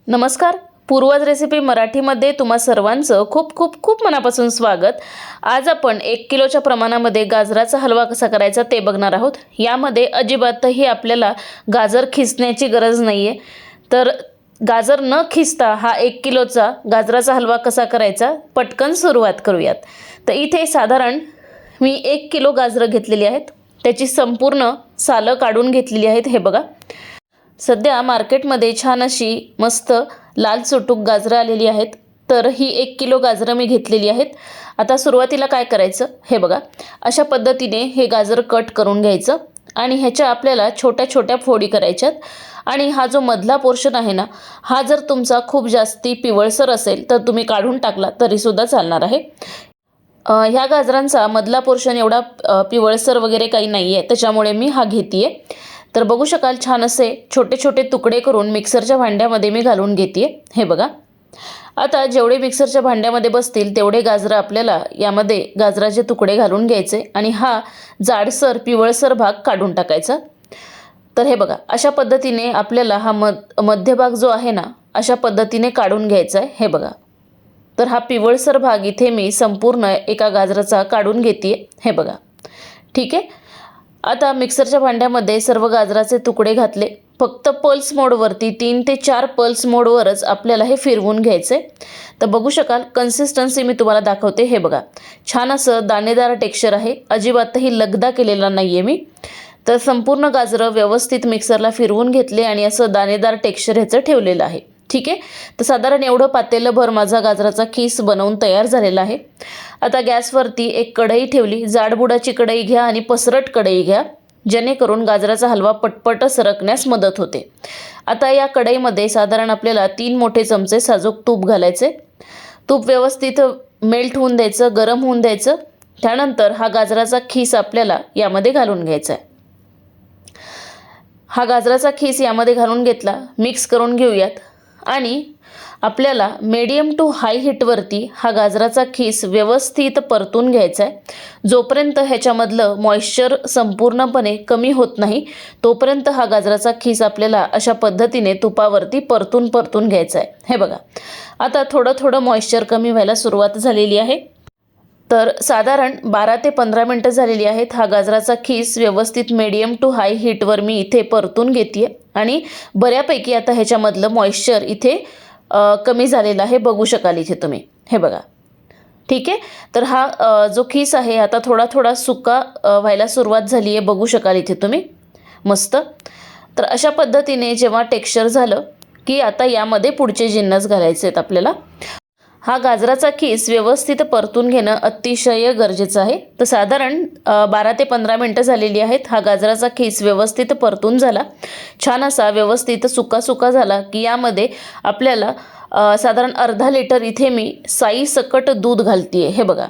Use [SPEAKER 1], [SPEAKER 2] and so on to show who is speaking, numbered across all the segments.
[SPEAKER 1] नमस्कार. पूर्वज रेसिपी मराठीमध्ये तुम्हा सर्वांचं खूप खूप खूप मनापासून स्वागत. आज आपण 1 किलोच्या प्रमाणामध्ये गाजराचा हलवा कसा करायचा ते बघणार आहोत. यामध्ये अजिबातही आपल्याला गाजर खिसण्याची गरज नाही आहे. तर गाजर न खिसता हा 1 किलोचा गाजराचा हलवा कसा करायचा पटकन सुरुवात करूयात. तर इथे साधारण मी 1 किलो गाजरं घेतलेली आहेत. त्याची संपूर्ण सालं काढून घेतलेली आहेत. हे बघा, सध्या मार्केटमध्ये छान अशी मस्त लाल चुटूक गाजरं आलेली आहेत. तर ही 1 किलो गाजरं मी घेतलेली आहेत. आता सुरुवातीला काय करायचं हे बघा, अशा पद्धतीने हे गाजर कट करून घ्यायचं आणि ह्याच्या आपल्याला छोट्या छोट्या फोडी करायच्यात. आणि हा जो मधला पोर्शन आहे ना, हा जर तुमचा खूप जास्ती पिवळसर असेल तर तुम्ही काढून टाकला तरीसुद्धा चालणार आहे. ह्या गाजरांचा मधला पोर्शन एवढा पिवळसर वगैरे काही नाही आहे, त्याच्यामुळे मी हा घेते आहे. तर बघू शकाल छान असे छोटे छोटे तुकडे करून मिक्सरच्या भांड्यामध्ये मी घालून घेते आहे. हे बघा, आता जेवढे मिक्सरच्या भांड्यामध्ये बसतील तेवढे गाजरं आपल्याला यामध्ये गाजराचे तुकडे घालून घ्यायचे आणि हा जाडसर पिवळसर भाग काढून टाकायचा. तर हे बघा, अशा पद्धतीने आपल्याला हा मध्यभाग जो आहे ना, अशा पद्धतीने काढून घ्यायचा आहे. हे बघा, तर हा पिवळसर भाग इथे मी संपूर्ण एका गाजराचा काढून घेते. हे बघा, ठीक आहे. आता मिक्सरच्या भांड्यामध्ये सर्व गाजराचे तुकडे घातले. फक्त पल्स मोडवरती 3 ते 4 पल्स मोडवरच आपल्याला हे फिरवून घ्यायचे. तर बघू शकाल कन्सिस्टन्सी मी तुम्हाला दाखवते. हे बघा, छान असं दाणेदार टेक्स्चर आहे, अजिबातही लगदा केलेला नाही आहे मी. तर संपूर्ण गाजरं व्यवस्थित मिक्सरला फिरवून घेतले आणि असं दाणेदार टेक्स्चर ह्याचं ठेवलेलं आहे. ठीक आहे. तर साधारण एवढं पातेलभर माझा गाजराचा खीस बनवून तयार झालेला आहे. आता गॅसवरती एक कढई ठेवली. जाडबुडाची कढई घ्या आणि पसरट कढई घ्या, जेणेकरून गाजराचा हलवा पटपट सरकण्यास मदत होते. आता या कढईमध्ये साधारण आपल्याला 3 मोठे चमचे साजूक तूप घालायचे. तूप व्यवस्थित मेल्ट होऊन द्यायचं, गरम होऊन द्यायचं. त्यानंतर हा गाजराचा खीस आपल्याला यामध्ये घालून घ्यायचा आहे. हा गाजराचा खीस यामध्ये घालून घेतला, मिक्स करून घेऊयात. आणि आपल्याला मीडियम टू हाय हीटवरती हा गाजराचा खीस व्यवस्थित परतून घ्यायचा आहे. जोपर्यंत ह्याच्यामधलं मॉइश्चर संपूर्णपणे कमी होत नाही तोपर्यंत हा गाजराचा खीस आपल्याला अशा पद्धतीने तुपावरती परतून घ्यायचा आहे. हे बघा, आता थोडं थोडं मॉइश्चर कमी व्हायला सुरुवात झालेली आहे. तर साधारण 12 ते 15 मिनटं झालेली आहेत. हा गाजराचा खीस व्यवस्थित मीडियम टू हाय हीटवर मी इथे परतून घेते आणि बऱ्यापैकी आता ह्याच्यामधलं मॉइश्चर इथे कमी झालेला आहे, बघू शकाल इथे तुम्ही. हे बघा, ठीक आहे. तर हा जो खीस आहे आता थोडा थोडा सुका व्हायला सुरुवात झाली आहे, बघू शकाल इथे तुम्ही. मस्त. तर अशा पद्धतीने जेव्हा टेक्स्चर झालं की आता यामध्ये पुढचे जिन्नस घालायचे आहेत आपल्याला. हा गाजराचा खीस व्यवस्थित परतून घेणं अतिशय गरजेचं आहे. तर साधारण 12 ते 15 मिनटं झालेली आहेत. हा गाजराचा खीस व्यवस्थित परतून झाला, छान असा व्यवस्थित सुका झाला की यामध्ये आपल्याला साधारण अर्धा लिटर इथे मी साई सकट दूध घालते आहे. हे बघा,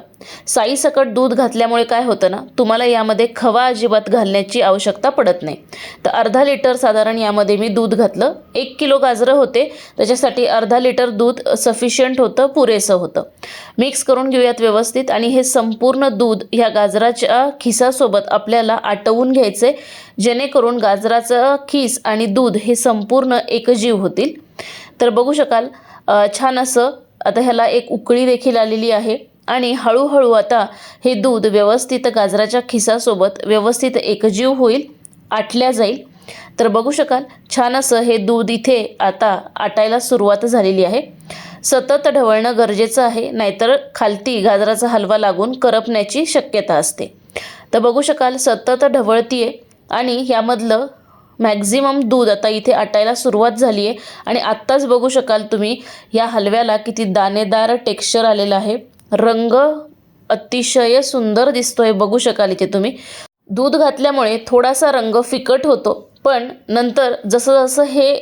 [SPEAKER 1] साई सकट दूध घातल्यामुळे काय होतं ना, तुम्हाला यामध्ये खवा अजिबात घालण्याची आवश्यकता पडत नाही. तर अर्धा लिटर साधारण यामध्ये मी दूध घातलं. 1 किलो गाजरं होते, त्याच्यासाठी अर्धा लिटर दूध सफिशियंट होतं, पुरेसं होतं. मिक्स करून घेऊयात व्यवस्थित आणि हे संपूर्ण दूध ह्या गाजराच्या खिसासोबत आपल्याला आटवून घ्यायचे, जेणेकरून गाजराचं खीस आणि दूध हे संपूर्ण एकजीव होतील. तर बघू शकाल छान असं आता ह्याला एक उकळी देखील आलेली आहे आणि हळूहळू आता हे दूध व्यवस्थित गाजराच्या खिसासोबत व्यवस्थित एकजीव होईल, आटल्या जाईल. तर बघू शकाल छान असं हे दूध इथे आता आटायला सुरुवात झालेली आहे. सतत ढवळणं गरजेचं आहे, नाहीतर खालती गाजराचा हलवा लागून करपण्याची शक्यता असते. तर बघू शकाल सतत ढवळतीये आणि ह्यामधलं मॅक्झिमम दूध आता इथे आटायला सुरुवात झाली आहे. आणि आत्ताच बघू शकाल तुम्ही या हलव्याला किती दाणेदार टेक्स्चर आलेलं आहे. रंग अतिशय सुंदर दिसतोय, बघू शकाल इथे तुम्ही. दूध घातल्यामुळे थोडासा रंग फिकट होतो, पण नंतर जसं जसं हे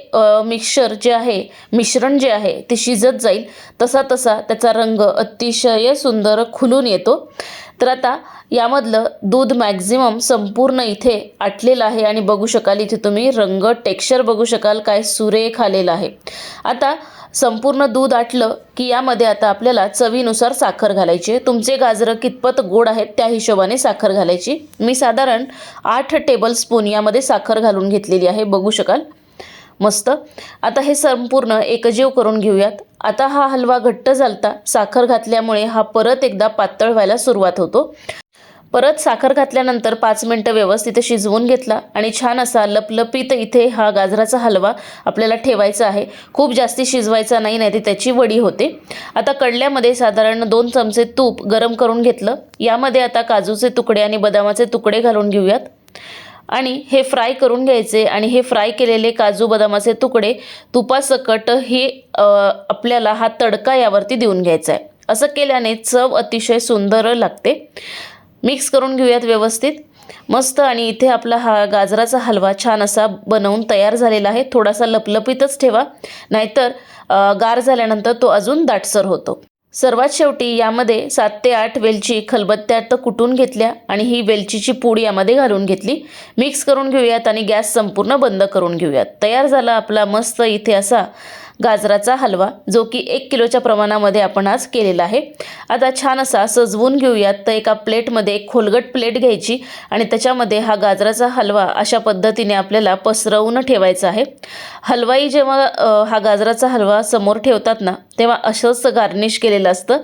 [SPEAKER 1] मिश्रण जे आहे ते शिजत जाईल तसा तसा त्याचा रंग अतिशय सुंदर खुलून येतो. तर आता यामधलं दूध मॅक्झिमम संपूर्ण इथे आटलेलं आहे आणि बघू शकाल इथे तुम्ही रंग टेक्स्चर बघू शकाल काय सुरेख आलेलं आहे. आता संपूर्ण दूध आटलं की यामध्ये आता आपल्याला चवीनुसार साखर घालायची आहे. तुमचे गाजरं कितपत गोड आहेत त्या हिशोबाने साखर घालायची. मी साधारण 8 टेबलस्पून यामध्ये साखर घालून घेतलेली आहे, बघू शकाल. मस्त. आता हे संपूर्ण एकजीव करून घेऊयात. आता हा हलवा घट्ट झालता, साखर घातल्यामुळे हा परत एकदा पातळ व्हायला सुरुवात होतो. परत साखर घातल्यानंतर 5 मिनटं व्यवस्थित शिजवून घेतला आणि छान असा लपलपीत इथे हा गाजराचा हलवा आपल्याला ठेवायचा आहे. खूप जास्ती शिजवायचा नाही, नाही तर त्याची वडी होते. आता कडल्यामध्ये साधारण 2 चमचे तूप गरम करून घेतलं. यामध्ये आता काजूचे तुकडे आणि बदामाचे तुकडे घालून घेऊयात आणि हे फ्राय करून घ्यायचे. आणि हे फ्राय केलेले काजू बदामाचे तुकडे तुपासकट हे आपल्याला हा तडका यावरती देऊन घ्यायचा आहे. असं केल्याने चव अतिशय सुंदर लागते. मिक्स करून घेऊयात व्यवस्थित मस्त. आणि इथे आपला हा गाजराचा हलवा छान असा बनवून तयार झालेला आहे. थोडासा लपलपीतच ठेवा, नाहीतर गार झाल्यानंतर तो अजून दाटसर होतो. सर्वात शेवटी यामध्ये 7 ते 8 वेलची खलबत्त्यात कुटून घेतल्या आणि ही वेलचीची पूड यामध्ये घालून घेतली. मिक्स करून घेऊयात आणि गॅस संपूर्ण बंद करून घेऊयात. तयार झाला आपला मस्त इथे असा गाजराचा हलवा, जो की 1 किलोच्या प्रमाणामध्ये आपण आज केलेला आहे. आता छान असा सजवून घेऊयात. तर एका प्लेटमध्ये एक खोलगट प्लेट घ्यायची आणि त्याच्यामध्ये हा गाजराचा हलवा अशा पद्धतीने आपल्याला पसरवून ठेवायचा आहे. हलवाई जेव्हा हा गाजराचा हलवा समोर ठेवतात ना, तेव्हा असंच गार्निश केलेलं असतं.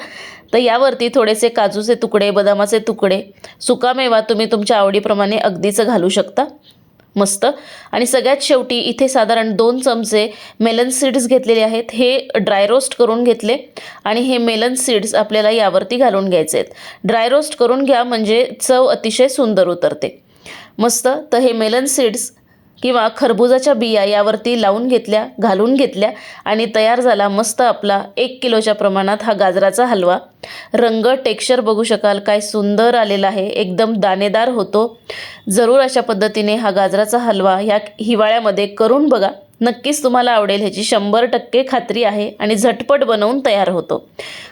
[SPEAKER 1] तर यावरती थोडेसे काजूचे तुकडे, बदामाचे तुकडे, सुकामेवा तुम्ही तुमच्या आवडीप्रमाणे अगदीच घालू शकता. मस्त. आणि सगळ्यात शेवटी इथे साधारण 2 चमचे मेलन सीड्स घेतलेले आहेत. हे ड्राय रोस्ट करून घेतले आणि हे मेलन सीड्स आपल्याला यावरती घालून घ्यायचे आहेत. ड्राय रोस्ट करून घ्या म्हणजे चव अतिशय सुंदर उतरते. मस्त. तर हे मेलन सीड्स किंवा खरबुजाच्या बिया यावरती घालून घेतल्या आणि तयार झाला मस्त आपला 1 किलोच्या प्रमाणात हा गाजराचा हलवा. रंग, टेक्स्चर बघू शकाल काय सुंदर आलेला आहे, एकदम दाणेदार होतो. जरूर अशा पद्धतीने हा गाजराचा हलवा ह्या हिवाळ्यामध्ये करून बघा. नक्कीच तुम्हाला आवडेल, ह्याची 100% खात्री आहे आणि झटपट बनवून तयार होतो.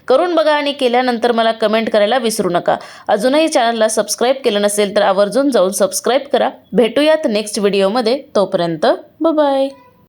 [SPEAKER 1] करून बघा आणि केल्यानंतर मला कमेंट करायला विसरू नका. अजूनही चॅनलला सबस्क्राईब केलं नसेल तर आवर्जून जाऊन सबस्क्राईब करा. भेटूयात नेक्स्ट व्हिडिओमध्ये. तोपर्यंत बाय.